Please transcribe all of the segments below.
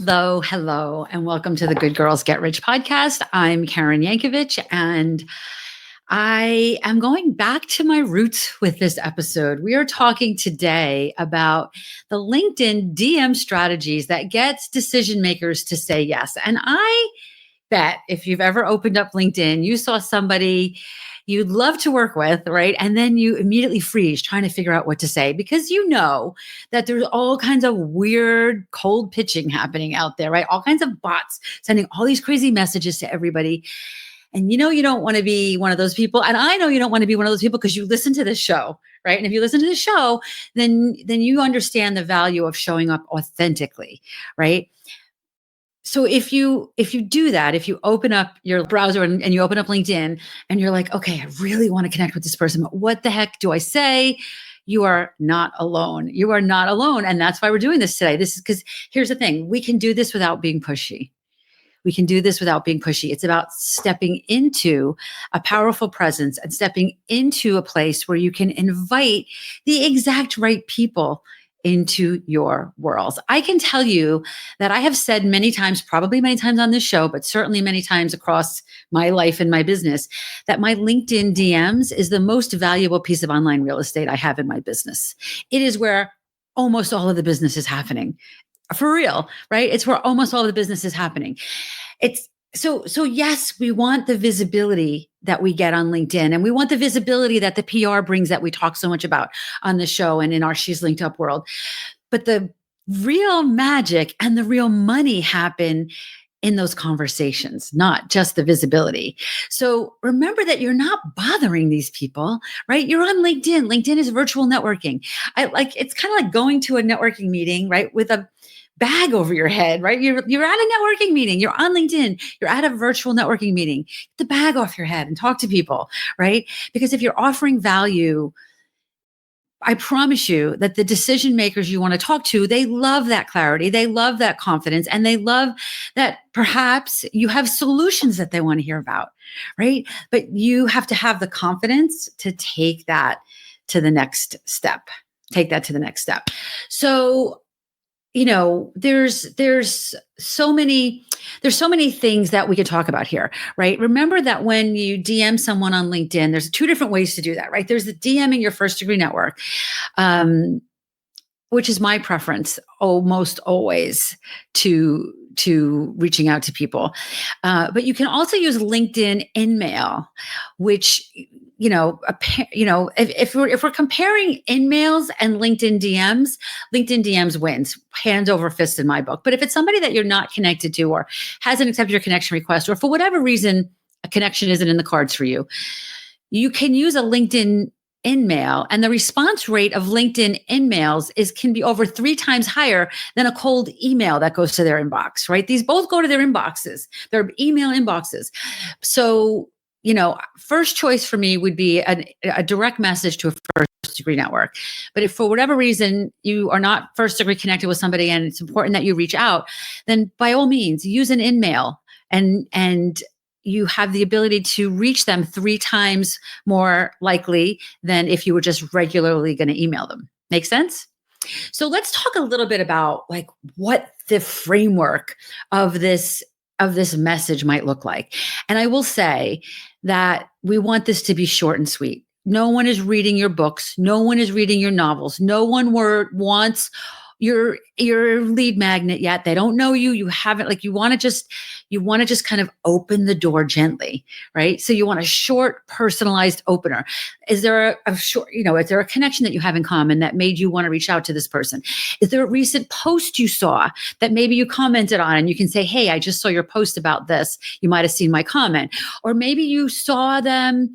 Hello, and welcome to the Good Girls Get Rich podcast. I'm Karen Yankovich, and I am going back to my roots with this episode. We are talking today about the LinkedIn DM strategies that gets decision makers to say yes. And I bet if you've ever opened up LinkedIn, you saw somebody you'd love to work with, right? And then you immediately freeze trying to figure out what to say because you know that there's all kinds of weird cold pitching happening out there, right? All kinds of bots sending all these crazy messages to everybody. And you know you don't want to be one of those people. And I know you don't want to be one of those people because you listen to this show, right? And if you listen to the show, then you understand the value of showing up authentically, right? So if you do that, if you open up your browser and you open up LinkedIn and you're like, okay, I really want to connect with this person, but what the heck do I say? You are not alone. You are not alone. And that's why we're doing this today. This is because here's the thing. We can do this without being pushy. We can do this without being pushy. It's about stepping into a powerful presence and stepping into a place where you can invite the exact right people into your world. I can tell you that I have said many times, probably many times on this show, but certainly many times across my life and my business, that my LinkedIn DMs is the most valuable piece of online real estate I have in my business. It is where almost all of the business is happening. For real, right? It's where almost all of the business is happening. It's so yes, we want the visibility that we get on LinkedIn, and we want the visibility that the PR brings that we talk so much about on the show and in our She's Linked Up world. But the real magic and the real money happen in those conversations, not just the visibility. So remember that you're not bothering these people, right? You're on LinkedIn. LinkedIn is virtual networking. It's kind of like going to a networking meeting, right? With a bag over your head, right? You're at a networking meeting. You're on LinkedIn. You're at a virtual networking meeting. Get the bag off your head and talk to people, right? Because if you're offering value, I promise you that the decision makers you want to talk to, they love that clarity. They love that confidence. And they love that perhaps you have solutions that they want to hear about, right? But you have to have the confidence to take that to the next step. Take that to the next step. So, there's so many things that we could talk about here, right? Remember that when you DM someone on LinkedIn, there's two different ways to do that, right? There's the DMing your first degree network, which is my preference almost always to reaching out to people. But you can also use LinkedIn InMail, which if we're comparing InMails and LinkedIn DMs wins hands over fist in my book. But if it's somebody that you're not connected to or hasn't accepted your connection request, or for whatever reason a connection isn't in the cards for you, you can use a LinkedIn InMail, and the response rate of LinkedIn InMails can be over 3 times higher than a cold email that goes to their inbox, right? These both go to their inboxes, their email inboxes. So, first choice for me would be a direct message to a first degree network. But if for whatever reason you are not first degree connected with somebody and it's important that you reach out, then by all means use an InMail, and you have the ability to reach them 3 times more likely than if you were just regularly going to email them. Make sense? So let's talk a little bit about what the framework of this message might look like. And I will say that we want this to be short and sweet. No one is reading your books. No one is reading your novels. No one wants your lead magnet yet. They don't know you. You haven't, you want to just kind of open the door gently, right? So you want a short, personalized opener. Is there is there a connection that you have in common that made you want to reach out to this person? Is there a recent post you saw that maybe you commented on and you can say, hey, I just saw your post about this. You might've seen my comment. Or maybe you saw them,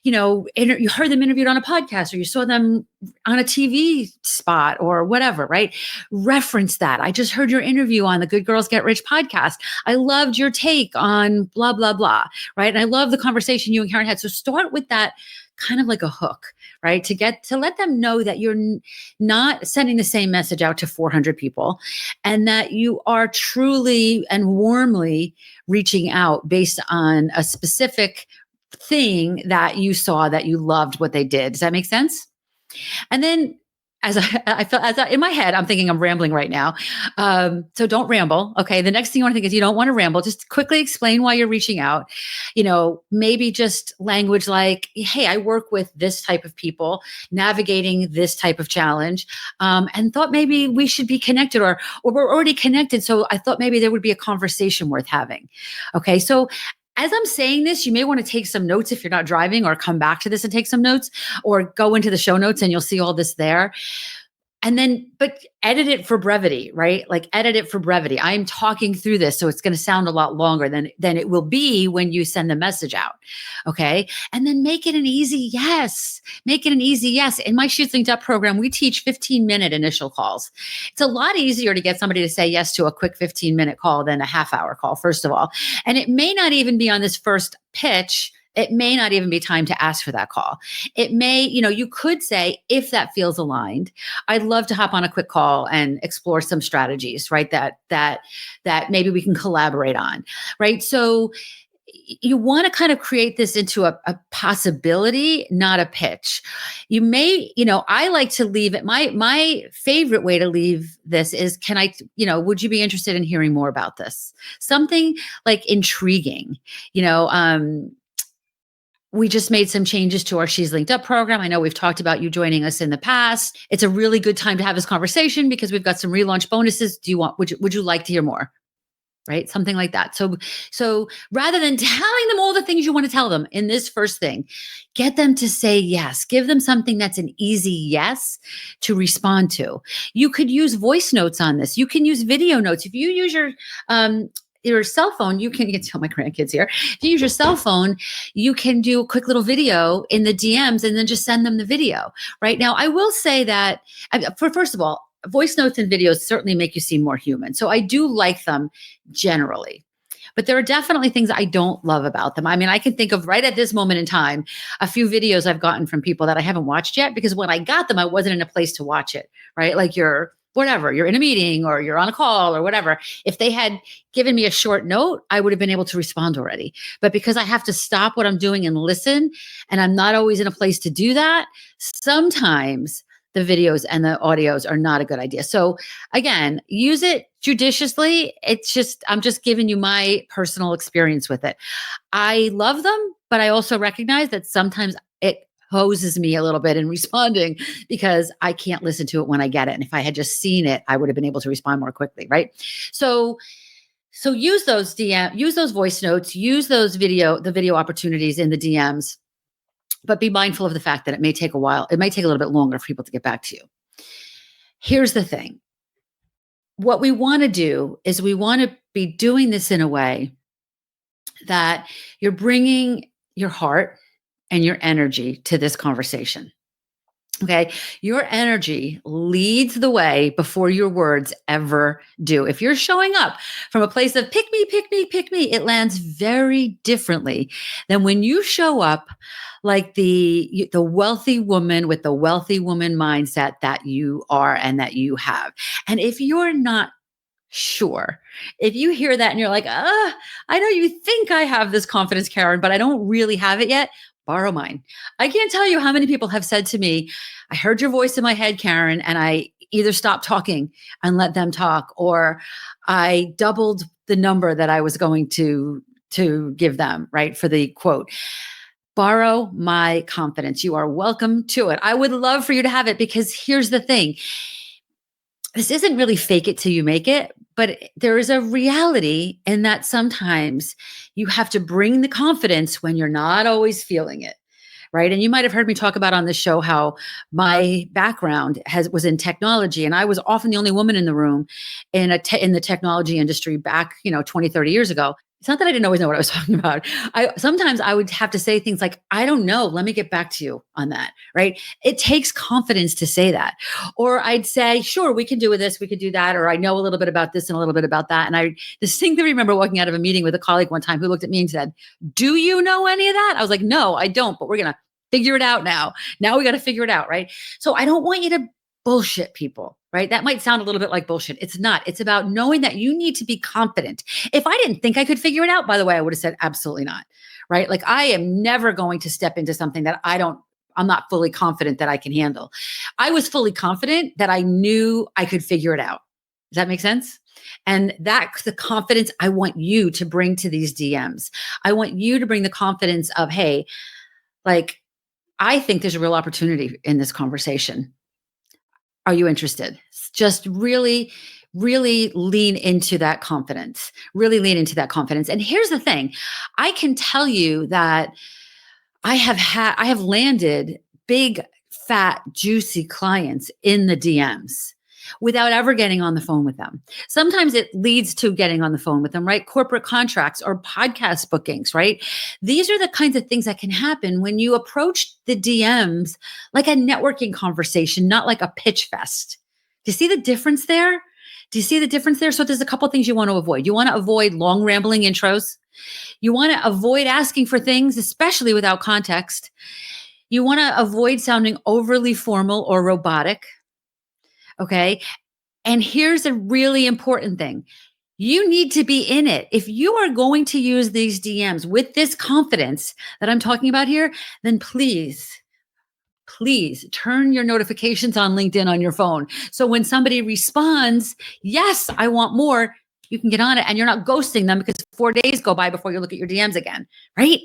you heard them interviewed on a podcast, or you saw them on a TV spot or whatever, right? Reference that. I just heard your interview on the Good Girls Get Rich podcast. I loved your take on blah, blah, blah, right? And I love the conversation you and Karen had. So start with that kind of like a hook, right? To let them know that you're not sending the same message out to 400 people, and that you are truly and warmly reaching out based on a specific thing that you saw that you loved what they did. Does that make sense? And then I felt in my head, I'm thinking I'm rambling right now. So don't ramble. Okay. The next thing you want to think is you don't want to ramble. Just quickly explain why you're reaching out. Maybe just language like, hey, I work with this type of people navigating this type of challenge, and thought maybe we should be connected, or we're already connected. So I thought maybe there would be a conversation worth having. Okay. So as I'm saying this, you may want to take some notes if you're not driving, or come back to this and take some notes, or go into the show notes and you'll see all this there. And then, but edit it for brevity, right? Like edit it for brevity. I'm talking through this, so it's going to sound a lot longer than it will be when you send the message out. Okay. And then make it an easy yes. Make it an easy yes. In my She's Linked Up program, we teach 15-minute initial calls. It's a lot easier to get somebody to say yes to a quick 15-minute call than a half-hour call, first of all. And it may not even be on this first pitch. It may not even be time to ask for that call. It may, you could say, if that feels aligned, I'd love to hop on a quick call and explore some strategies, right? That maybe we can collaborate on, right? So you want to kind of create this into a possibility, not a pitch. You may, I like to leave it. My favorite way to leave this is, would you be interested in hearing more about this? Something like intriguing, we just made some changes to our She's Linked Up program. I know we've talked about you joining us in the past. It's a really good time to have this conversation because we've got some relaunch bonuses. Would you like to hear more? Right? Something like that. So rather than telling them all the things you want to tell them in this first thing, get them to say yes. Give them something that's an easy yes to respond to. You could use voice notes on this. You can use video notes. If you use your cell phone, you can tell my grandkids here. If you use your cell phone, you can do a quick little video in the DMs and then just send them the video. Right now, I will say that first of all, voice notes and videos certainly make you seem more human. So I do like them generally. But there are definitely things I don't love about them. I mean, I can think of right at this moment in time, a few videos I've gotten from people that I haven't watched yet, because when I got them, I wasn't in a place to watch it, right? Like you're in a meeting or you're on a call or whatever. If they had given me a short note, I would have been able to respond already. But because I have to stop what I'm doing and listen, and I'm not always in a place to do that, sometimes the videos and the audios are not a good idea. So again, use it judiciously. I'm just giving you my personal experience with it. I love them, but I also recognize that sometimes it hoses me a little bit in responding because I can't listen to it when I get it. And if I had just seen it, I would have been able to respond more quickly, right? So use those use those voice notes, use the video opportunities in the DMs. But be mindful of the fact that it may take a while. It may take a little bit longer for people to get back to you. Here's the thing. What we want to do is we want to be doing this in a way that you're bringing your heart and your energy to this conversation. Okay. Your energy leads the way before your words ever do. If you're showing up from a place of pick me, pick me, pick me, it lands very differently than when you show up like the wealthy woman with the wealthy woman mindset that you are and that you have. And if you're not sure, if you hear that and you're like, I know you think I have this confidence, Karen, but I don't really have it yet, borrow mine. I can't tell you how many people have said to me, I heard your voice in my head, Karen, and I either stopped talking and let them talk, or I doubled the number that I was going to give them, right, for the quote. Borrow my confidence. You are welcome to it. I would love for you to have it, because here's the thing. This isn't really fake it till you make it, but there is a reality in that sometimes you have to bring the confidence when you're not always feeling it, right? And you might have heard me talk about on this show how my background was in technology, and I was often the only woman in the room in the technology industry back, 20, 30 years ago. It's not that I didn't always know what I was talking about. Sometimes I would have to say things like, I don't know, let me get back to you on that, right? It takes confidence to say that. Or I'd say, sure, we can do this, we could do that. Or I know a little bit about this and a little bit about that. And I distinctly remember walking out of a meeting with a colleague one time who looked at me and said, do you know any of that? I was like, no, I don't, but we're going to figure it out now. Now we got to figure it out, right? So I don't want you to bullshit people, right? That might sound a little bit like bullshit. It's not. It's about knowing that you need to be confident. If I didn't think I could figure it out, by the way, I would have said absolutely not, right? Like I am never going to step into something that I'm I'm not fully confident that I can handle. I was fully confident that I knew I could figure it out. Does that make sense? And that's the confidence I want you to bring to these DMs. I want you to bring the confidence of, hey, like, I think there's a real opportunity in this conversation. Are you interested? Just really, really lean into that confidence. Really lean into that confidence. And here's the thing, I can tell you that I have landed big, fat, juicy clients in the DMs without ever getting on the phone with them. Sometimes it leads to getting on the phone with them, right? Corporate contracts or podcast bookings, right? These are the kinds of things that can happen when you approach the DMs like a networking conversation, not like a pitch fest. Do you see the difference there? Do you see the difference there? So there's a couple things you want to avoid. You want to avoid long rambling intros. You want to avoid asking for things, especially without context. You want to avoid sounding overly formal or robotic. Okay. And here's a really important thing. You need to be in it. If you are going to use these DMs with this confidence that I'm talking about here, then please turn your notifications on LinkedIn on your phone. So when somebody responds, yes, I want more, you can get on it and you're not ghosting them because 4 days go by before you look at your DMs again, right?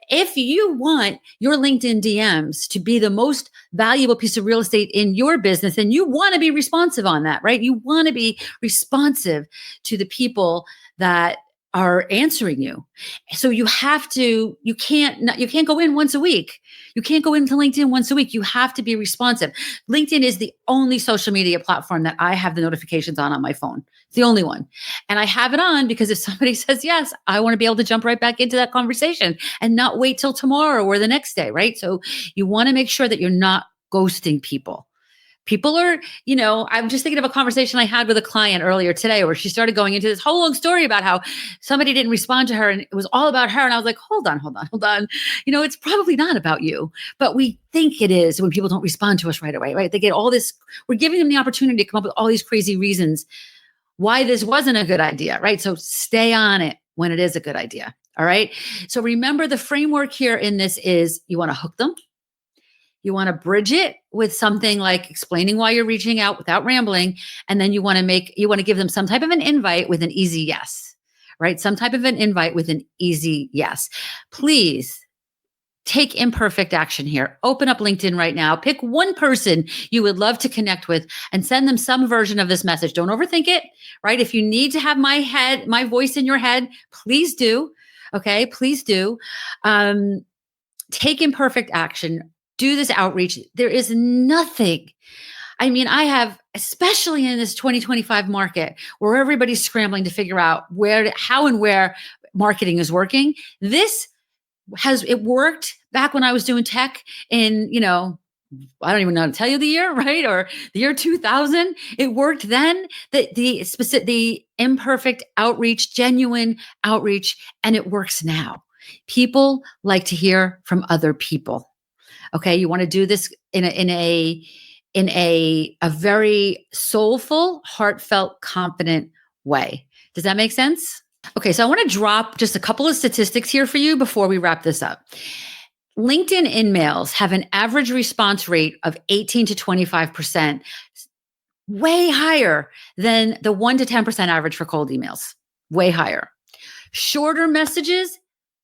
If you want your LinkedIn DMs to be the most valuable piece of real estate in your business, then you want to be responsive on that, right? You want to be responsive to the people that are answering you. So you can't go in once a week. You can't go into LinkedIn once a week. You have to be responsive. LinkedIn is the only social media platform that I have the notifications on my phone. It's the only one. And I have it on because if somebody says yes, I want to be able to jump right back into that conversation and not wait till tomorrow or the next day, right? So you want to make sure that you're not ghosting people. People are, I'm just thinking of a conversation I had with a client earlier today where she started going into this whole long story about how somebody didn't respond to her and it was all about her. And I was like, hold on. It's probably not about you, but we think it is when people don't respond to us right away, right? They get all this, we're giving them the opportunity to come up with all these crazy reasons why this wasn't a good idea, right? So stay on it when it is a good idea. All right. So remember the framework here in this is you want to hook them. You want to bridge it with something like explaining why you're reaching out without rambling. And then you want to give them some type of an invite with an easy yes, right? Some type of an invite with an easy yes. Please take imperfect action here. Open up LinkedIn right now. Pick one person you would love to connect with and send them some version of this message. Don't overthink it, right? If you need to have my voice in your head, please do. Okay, please do. Take imperfect action. Do this outreach. There is nothing. I mean, I have, especially in this 2025 market where everybody's scrambling to figure out how and where marketing is working. It worked back when I was doing tech in, I don't even know how to tell you the year, right? Or the year 2000. It worked then, the imperfect outreach, genuine outreach, and it works now. People like to hear from other people. Okay, you want to do this in a very soulful, heartfelt, confident way. Does that make sense? Okay, so I want to drop just a couple of statistics here for you before we wrap this up. LinkedIn in-mails have an average response rate of 18 to 25%, way higher than the 1 to 10% average for cold emails, way higher. Shorter messages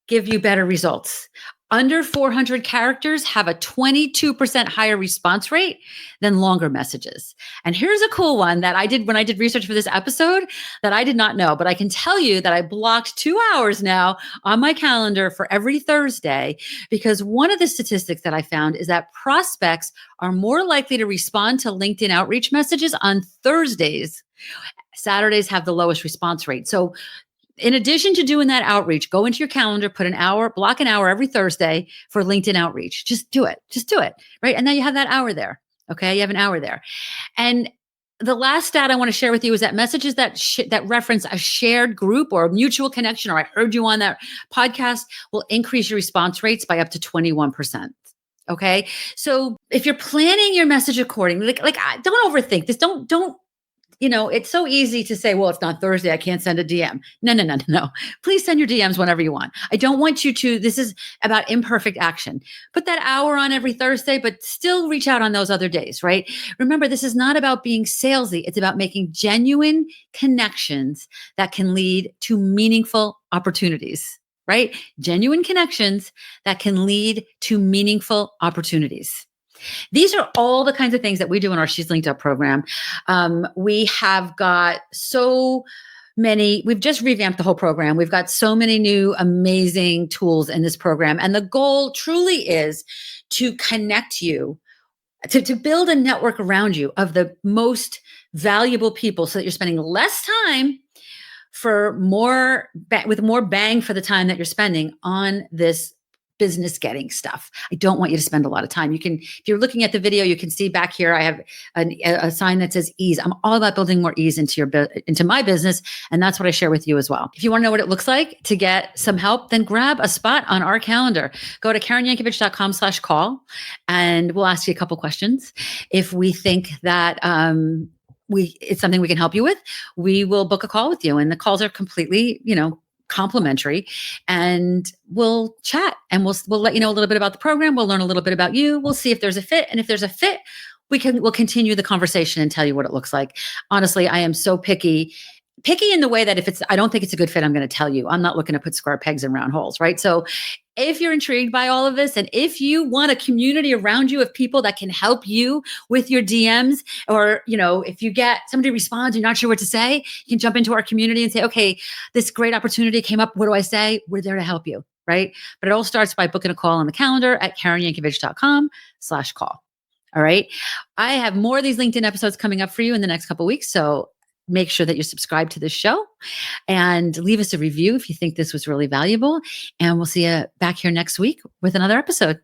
give you better results. Under 400 characters have a 22% higher response rate than longer messages. And here's a cool one that I did when I did research for this episode that I did not know, but I can tell you that I blocked 2 hours now on my calendar for every Thursday because one of the statistics that I found is that prospects are more likely to respond to LinkedIn outreach messages on Thursdays. Saturdays have the lowest response rate. So in addition to doing that outreach, go into your calendar, block an hour every Thursday for LinkedIn outreach. Just do it, right? And then you have that hour there, okay? You have an hour there. And the last stat I want to share with you is that messages that reference a shared group or a mutual connection, or I heard you on that podcast, will increase your response rates by up to 21%. Okay? So if you're planning your message accordingly, like don't overthink this. Don't It's so easy to say, well, it's not Thursday, I can't send a DM. No, no, no, no, no. Please send your DMs whenever you want. I don't want you to, this is about imperfect action. Put that hour on every Thursday, but still reach out on those other days, right? Remember, this is not about being salesy. It's about making genuine connections that can lead to meaningful opportunities, right? Genuine connections that can lead to meaningful opportunities. These are all the kinds of things that we do in our She's Linked Up program. We have got so many, we've just revamped the whole program. We've got so many new amazing tools in this program. And the goal truly is to connect you, to build a network around you of the most valuable people so that you're spending less time for more, with more bang for the time that you're spending on this business getting stuff. I don't want you to spend a lot of time. You can, if you're looking at the video, you can see back here, I have a sign that says ease. I'm all about building more ease into my business. And that's what I share with you as well. If you want to know what it looks like to get some help, then grab a spot on our calendar. Go to KarenYankovich.com/call and we'll ask you a couple questions. If we think that, it's something we can help you with, we will book a call with you. And the calls are completely, complimentary, and we'll chat and we'll let you know a little bit about the program. We'll learn a little bit about you. We'll see if there's a fit. And if there's a fit, we'll continue the conversation and tell you what it looks like. Honestly, I am so picky in the way that I don't think it's a good fit, I'm going to tell you. I'm not looking to put square pegs in round holes, right? So if you're intrigued by all of this, and if you want a community around you of people that can help you with your DMs, or, if you get somebody responds, you're not sure what to say, you can jump into our community and say, okay, this great opportunity came up. What do I say? We're there to help you, right? But it all starts by booking a call on the calendar at KarenYankovich.com/call. All right. I have more of these LinkedIn episodes coming up for you in the next couple of weeks. So make sure that you're subscribed to this show and leave us a review if you think this was really valuable. And we'll see you back here next week with another episode.